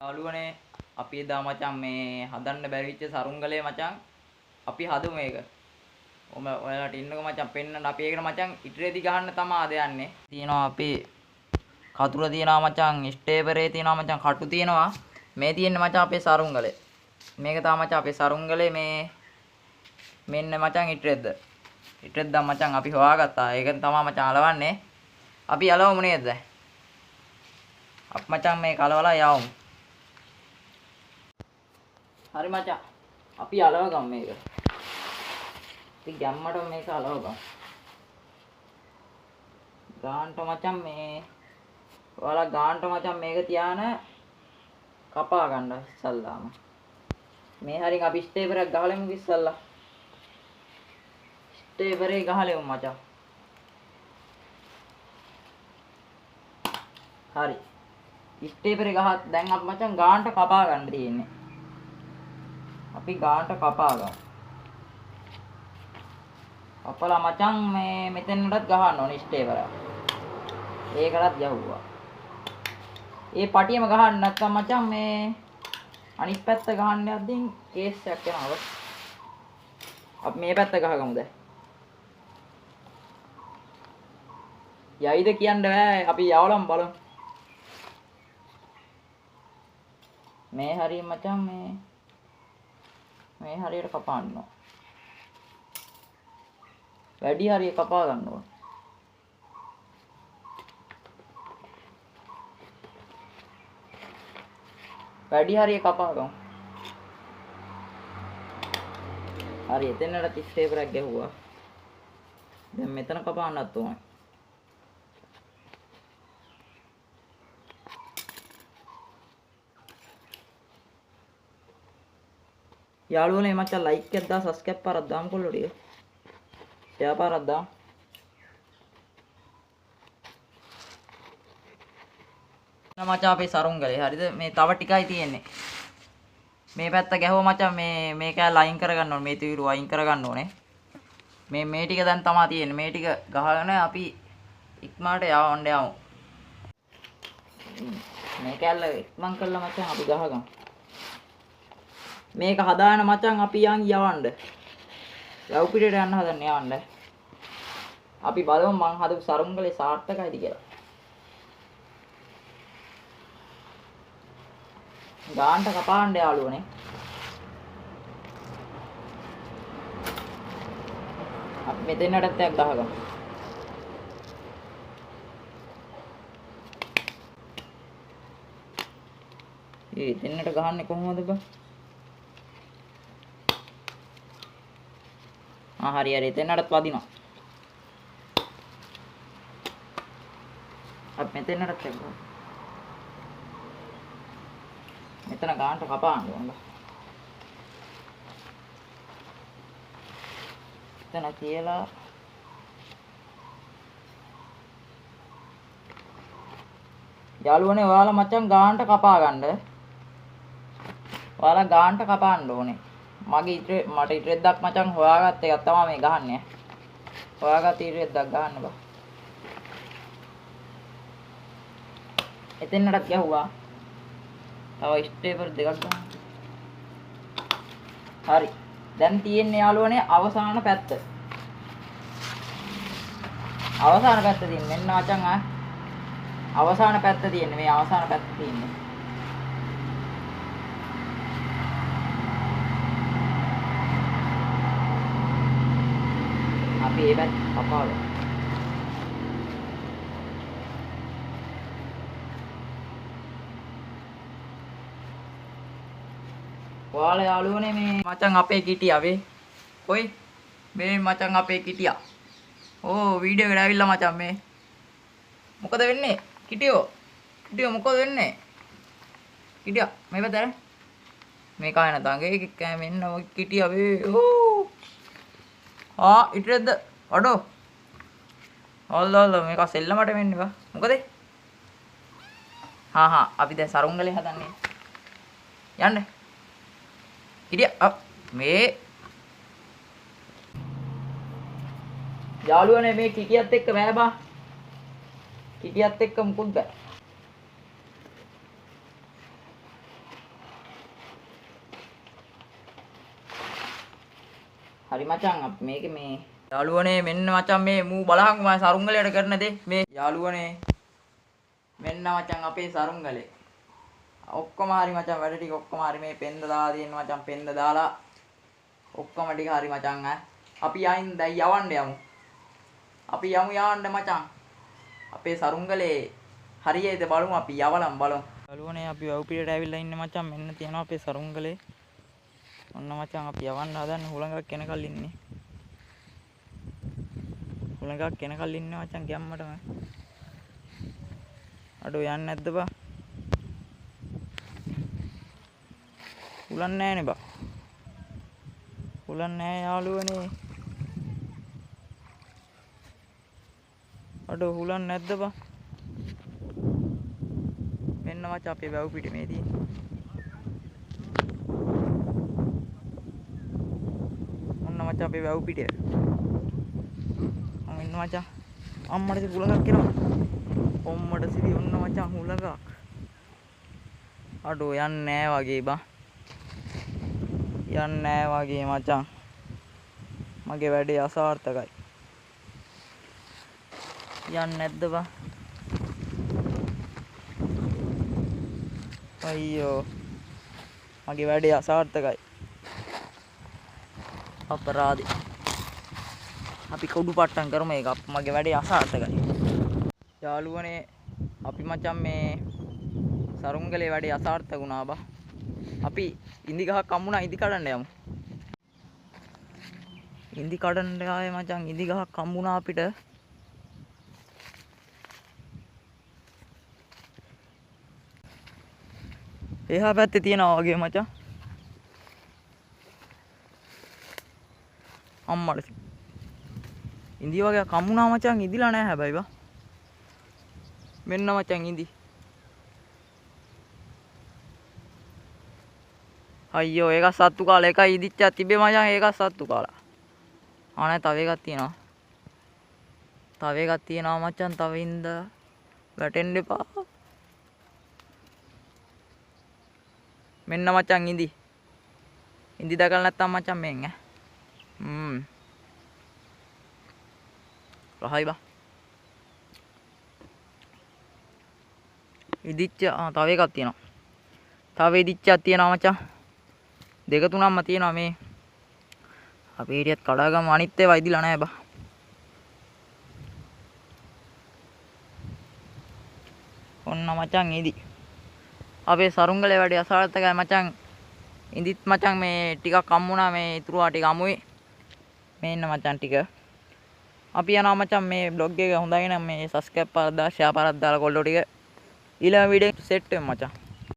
යාළුවනේ අපි එදා මචං මේ හදන්න බැරිච්ච සරුංගලේ මචං අපි හදමු මේක. ඔයාලට ඉන්නකෝ මචං පෙන්නන්න අපි ඒකට මචං ඉටරේදි ගහන්න තමයි ආද යන්නේ. තියෙනවා අපි කතුර තියෙනවා මචං ස්ටේපරේ තියෙනවා මචං කටු තියෙනවා. මේ තියෙන්නේ මචං අපේ සරුංගලේ. මේක තමයි මචං අපේ සරුංගලේ මේ මෙන්න මචං ඉටරෙද්ද. ඉටරෙද්ද මචං අපි හොයාගත්තා. ඒක තමයි මචං අලවන්නේ. අපි අලවමු නේද? අප මචං මේ කලවලා යවමු. හරි මචං අපි අලව ගමු මේක. ඉතින් ගැම්මට මේක අලව ගමු. ගාන්ට මචං මේ ඔයාලා ගාන්ට මචං මේක තියාන කපා ගන්න ඉස්සල්ලාම. මේ හරින් අපි ස්ටේපරයක් ගහලමු ඉස්සල්ලා. ස්ටේපරේ ගහලෙමු මචං. හරි. ස්ටේපරේ ගහත් දැන් අපි මචං ගාන්ට කපා ගන්න තියෙන්නේ. අපි ගානට කපා ගමු. කපලා මචං මේ මෙතනටත් ගහන්න ඕනේ ස්ටේපරය. ඒකටත් යවුවා. ඒ පටියම ගහන්න නැත්නම් මචං මේ අනිත් පැත්ත ගහන්න යද්දී කේස් එකක් යනවා. අපි මේ පැත්ත ගහගමු දැන්. යයිද කියන්න බෑ. අපි යවලම් බලමු. මේ හරිය මචං මේ හරියට කපාන්න ඕන. වැඩි හරිය කපා ගන්න ඕන. වැඩි හරිය කපා ගමු. හරි එතනට 30 පේපරයක් ගැහුවා. දැන් මෙතන කපාන්නත් ඕන. යාළුවනේ මචං ලයික් එකක් දාලා සබ්ස්ක්‍රයිබ් පාරක් දාමු කොල්ලෝ ටික. ෂෙයා පාරක් දාමු. මචං අපේ සරුංගලේ හරිද? මේ තව ටිකයි තියෙන්නේ. මේ පැත්ත ගැහුවා මචං මේ කෑල්ල අයින් කරගන්න ඕනේ. මේ තීරු අයින් කරගන්න ඕනේ. මේ ටික දැන් තමයි තියෙන්නේ. මේ ටික ගහගෙන අපි ඉක්මනට යවන්න යමු. මේ කෑල්ල ඉක්මන් කළා මචං අපි ගහගමු. මේක හදාන මචං අපි යන් යවන්න. යව් පිටේට යන්න හදන්න යවන්න. අපි බලමු මං හදපු සරුංගලේ සාර්ථකයිද කියලා. ගාන්ට කපාන්න යාළුවනේ. අපි මෙතනටත් එකක් ගහගමු. දෙන්නට ගහන්නේ කොහොමද බං? හරි හරි එතනටත් වදිනවා. අපි මෙතනටත් යනවා. මෙතන ගානට කපාන්න ඕන. එතන කියලා යාළුවනේ ඔයාලා මචං ගානට කපා ගන්න. ඔයාලා ගානට කපාන්න ඕනේ. මට ඉටරෙද්දක් මචං හොයාගත්ත එකක් තමයි මේ ගහන්නේ. හොයාගත්ත ඉටරෙද්දක් ගහන්න බා. එතනටත් ගැහුවා. තව ස්ටේපර් දෙකක් ගන්න. හරි. දැන් තියෙන්නේ යාළුවනේ අවසාන පැත්ත. අවසාන පැත්ත තියෙන්නේ මෙන්න මචං අවසාන පැත්ත තියෙන්නේ මේ අවසාන පැත්ත තියෙන්නේ. අපි ඒ පැත්ත කපාවල. ඔයාලා යාළුවනේ මේ මචං අපේ කිටියා වේ. කොයි? මේ මචං අපේ කිටියා. ඕ වීඩියෝ එකට ඇවිල්ලා මචං මේ. මොකද වෙන්නේ? කිටියෝ. කිටියෝ මොකද වෙන්නේ? කිටියා මේ පැත්තට. මේ කායන තංගේ කෑ මෙන්න ඔය කිටියා වේ. ඕ ඉටරෙද්ද අඩෝ හොල්ලොල්ල මේක සෙල්ලමට වෙන්නේ බා මොකද අපි දැන් සරුංගලේ හදන්නේ යන්න ඉතියා මේ යාළුවනේ මේ කිටියත් එක්ක බෑ බා කිටියත් එක්ක මුකුත් බෑ හරි මචං අපි මේකේ මේ යාළුවනේ මෙන්න මචං මේ මූ බලහන් මම සරුංගලයට කරන දේ මේ යාළුවනේ මෙන්න මචං අපේ සරුංගලේ ඔක්කොම හරි මචං වැඩ ටික ඔක්කොම හරි මේ පෙන්ද දාලා තියෙන මචං පෙන්ද දාලා ඔක්කොම ටික හරි මචං අපි ආයින් දැන් යවන්න යමු අපි යමු යවන්න මචං අපේ සරුංගලේ හරියයිද බලමු අපි යවලම් බලමු යාළුවනේ අපි වව් පිටට ඇවිල්ලා ඉන්නේ මචං මෙන්න තියෙනවා අපේ සරුංගලේ ඔන්න මචං අපි යවන්න හදන්නේ හුලඟක් එනකල් ඉන්නේ හුලඟක් එනකල් ඉන්නේ මචං ගැම්මටම අඩෝ යන්නේ නැද්ද බා හුලන් නැහැනේ බා හුලන් නැහැ යාළුවනේ අඩෝ හුලන් නැද්ද බා මෙන්න මචං අපේ වැව් පිටේ මේ තියෙන්නේ ඔන්න මචං අපේ වැව් පිටේ මෙන්න මචං අම්මට හුලඟක් එනවා ඔම්මට සිරි ඔන්න මචං හුලඟක් අඩෝ යන්නේ නැහැ වගේ බා යන්නේ නැහැ වගේ මචං මගේ වැඩේ අසාර්ථකයි යන්නේ නැද්ද බා අයියෝ මගේ වැඩේ අසාර්ථකයි අපරාධි අපි කවුඩු පට්ටම් කරමු ඒක මගේ වැඩේ අසාර්ථකයි යාළුවනේ අපි මචං මේ සරුංගලේ වැඩේ අසාර්ථක වුණා බා අපි ඉඳි ගහක් හම්බුණා ඉඳි කඩන්න යමු ඉඳි කඩන්න ආයේ මචං ඉඳි ගහක් හම්බුණා අපිට එහා පැත්තේ තියනවා වගේ මචං අම්මට ඉඳි වගේ හම්බුණා මචං ඉදිලා නැහැ හැබැයි බා මෙන්න මචං ඉඳි අයියෝ ඒක සත්තු කාලා එකයි ඉදිච්චා තිබේ මචං ඒක සත්තු කාලා ආනේ තව එකක් තියෙනවා මචං තව ඉඳ වැටෙන්න එපා මෙන්න මචං ඉඳි දැකලා නැත්තම් මචං මෙන් රහයි බා ඉදිච්ච තව එකක් තියෙනවා තව ඉදිච්චක් තියෙනවා මචං දෙක තුනක්ම තියෙනවා මේ අපි හිටියත් කඩාගම අනිත් ඒවා ඉදිලා නැහැ බා ඔන්න මචං ඉදි අපේ සරුංගලේ වැඩේ අසාර්ථකයි මචං ඉදිත් මචං මේ ටිකක් හම්බුණා මේ ඉතුරුවා ටික අමුයි මේ ඉන්න මචං ටික අපි යනවා මචං මේ බ්ලොග් එක හොඳයි නම් මේ සබ්ස්ක්‍රයිබ් පාරක් දාලා ෂෙයා පාරක් දාලා කොල්ලෝ ටික ඊළඟ වීඩියෝ සෙට් වෙමු මචං